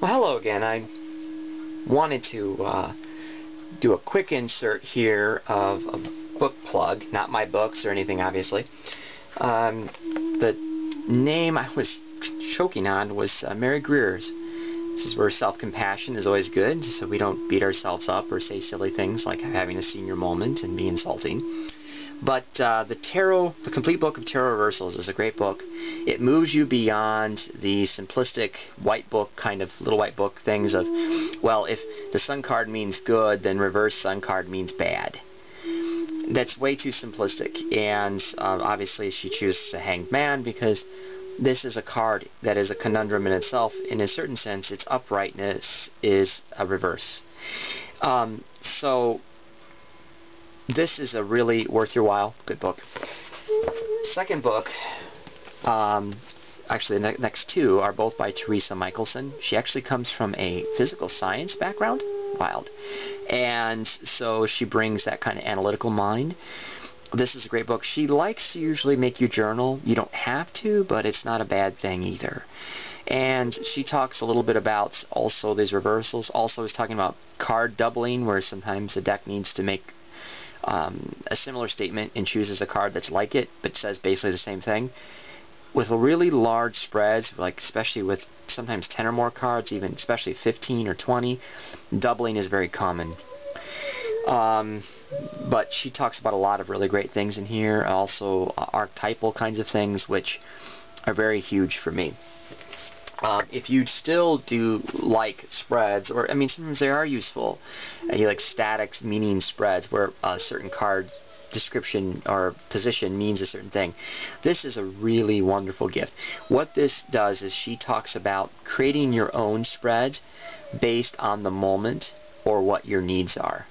Well, hello again. I wanted to do a quick insert here of a book plug, not my books or anything, obviously. The name I was choking on was Mary Greer's. This is where self-compassion is always good, so we don't beat ourselves up or say silly things like having a senior moment and be insulting. But the complete book of tarot reversals is a great book. It moves you beyond the simplistic white book kind of little white book things of, well, if the sun card means good, then reverse sun card means bad. That's way too simplistic, and obviously she chooses the Hanged Man because this is a card that is a conundrum in itself. In a certain sense, its uprightness is a reverse. So this is a really worth your while good book. Second book, actually the next two are both by Teresa Michelson. She actually comes from a physical science background, wild, and so she brings that kind of analytical mind. This is a great book. She likes to usually make you journal. You don't have to, but it's not a bad thing either. And she talks a little bit about also these reversals. Also is talking about card doubling, where sometimes the deck needs to make a similar statement and chooses a card that's like it, but says basically the same thing. With really large spreads, like especially with sometimes 10 or more cards, even especially 15 or 20, doubling is very common. But she talks about a lot of really great things in here, also archetypal kinds of things, which are very huge for me. If you still do like spreads, or I mean sometimes they are useful, you like static meaning spreads where a certain card description or position means a certain thing, this is a really wonderful gift. What this does is she talks about creating your own spreads based on the moment or what your needs are.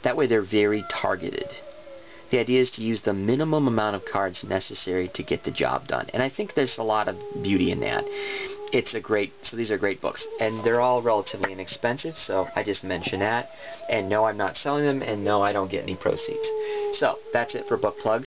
That way they're very targeted. The idea is to use the minimum amount of cards necessary to get the job done. And I think there's a lot of beauty in that. So these are great books. And they're all relatively inexpensive, so I just mention that. And no, I'm not selling them, and no, I don't get any proceeds. So that's it for book plugs.